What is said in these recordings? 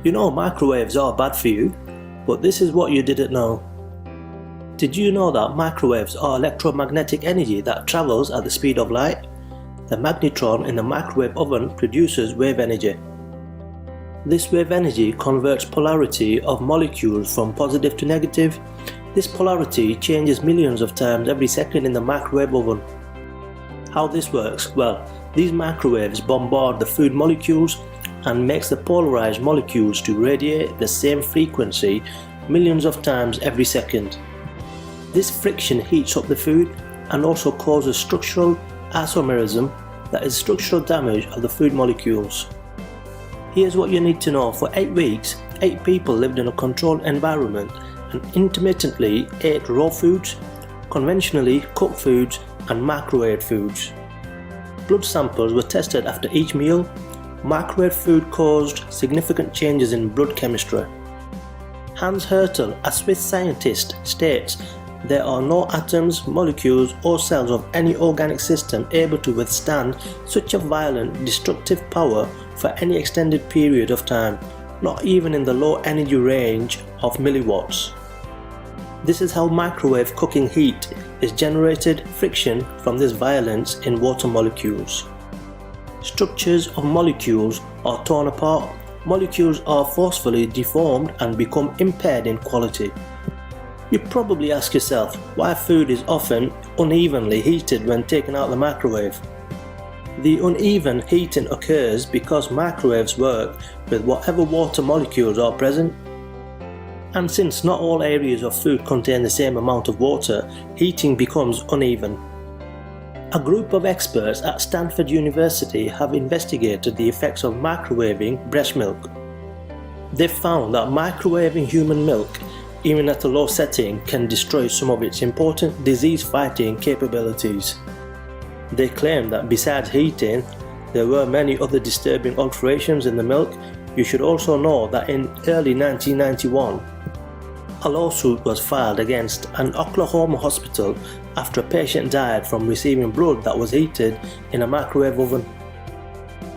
You know microwaves are bad for you, but this is what you didn't know. Did you know that microwaves are electromagnetic energy that travels at the speed of light? The magnetron in the microwave oven produces wave energy. This wave energy converts polarity of molecules from positive to negative. This polarity changes millions of times every second in the microwave oven. How this works? Well, these microwaves bombard the food molecules and makes the polarized molecules to radiate the same frequency millions of times every second. This friction heats up the food and also causes structural isomerism, that is structural damage of the food molecules. Here's what you need to know. For 8 weeks, 8 people lived in a controlled environment and intermittently ate raw foods, conventionally cooked foods and microwave foods. Blood samples were tested after each meal. Microwave food caused significant changes in blood chemistry. Hans Hertel, a Swiss scientist, states there are no atoms, molecules or cells of any organic system able to withstand such a violent destructive power for any extended period of time, not even in the low energy range of milliwatts. This is how microwave cooking heat is generated: friction from this violence in water molecules. Structures of molecules are torn apart, molecules are forcefully deformed and become impaired in quality. You probably ask yourself why food is often unevenly heated when taken out of the microwave. The uneven heating occurs because microwaves work with whatever water molecules are present. And since not all areas of food contain the same amount of water, heating becomes uneven. A group of experts at Stanford University have investigated the effects of microwaving breast milk. They've found that microwaving human milk, even at a low setting, can destroy some of its important disease-fighting capabilities. They claim that besides heating, there were many other disturbing alterations in the milk. You should also know that in early 1991, a lawsuit was filed against an Oklahoma hospital after a patient died from receiving blood that was heated in a microwave oven.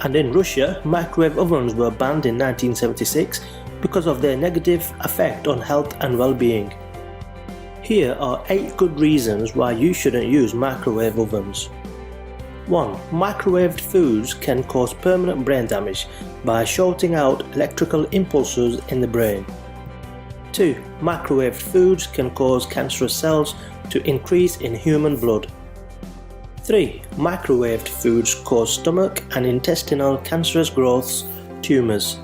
And in Russia, microwave ovens were banned in 1976 because of their negative effect on health and well-being. Here are 8 good reasons why you shouldn't use microwave ovens. 1. Microwaved foods can cause permanent brain damage by shorting out electrical impulses in the brain. 2. Microwaved foods can cause cancerous cells to increase in human blood. 3. Microwaved foods cause stomach and intestinal cancerous growths, tumors.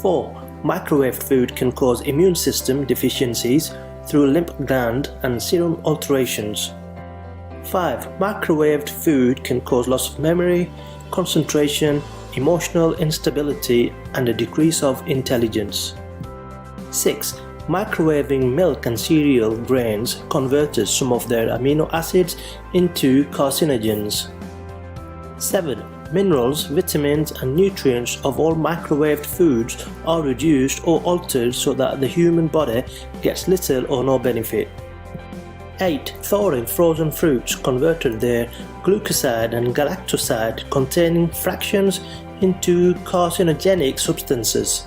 4. Microwaved food can cause immune system deficiencies through lymph gland and serum alterations. 5. Microwaved food can cause loss of memory, concentration, emotional instability and a decrease of intelligence. 6. Microwaving milk and cereal grains converted some of their amino acids into carcinogens. 7. Minerals, vitamins and nutrients of all microwaved foods are reduced or altered so that the human body gets little or no benefit. 8. Thawing frozen fruits converted their glucoside and galactoside containing fractions into carcinogenic substances.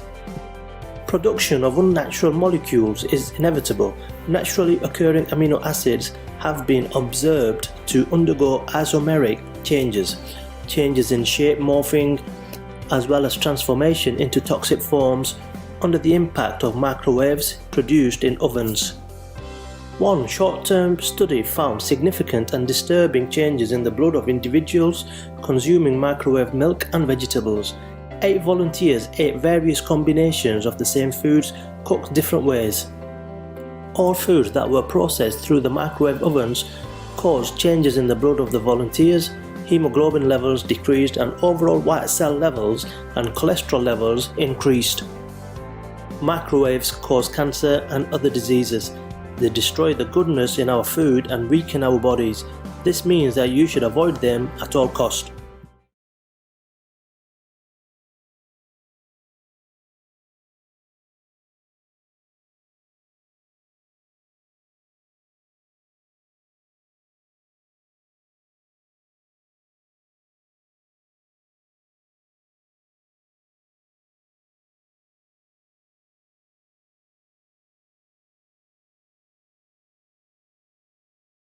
Production of unnatural molecules is inevitable. Naturally occurring amino acids have been observed to undergo isomeric changes in shape, morphing, as well as transformation into toxic forms under the impact of microwaves produced in ovens. One short-term study found significant and disturbing changes in the blood of individuals consuming microwave milk and vegetables. 8 volunteers ate various combinations of the same foods cooked different ways. All foods that were processed through the microwave ovens caused changes in the blood of the volunteers. Hemoglobin levels decreased and overall white cell levels and cholesterol levels increased. Microwaves cause cancer and other diseases. They destroy the goodness in our food and weaken our bodies. This means that you should avoid them at all cost.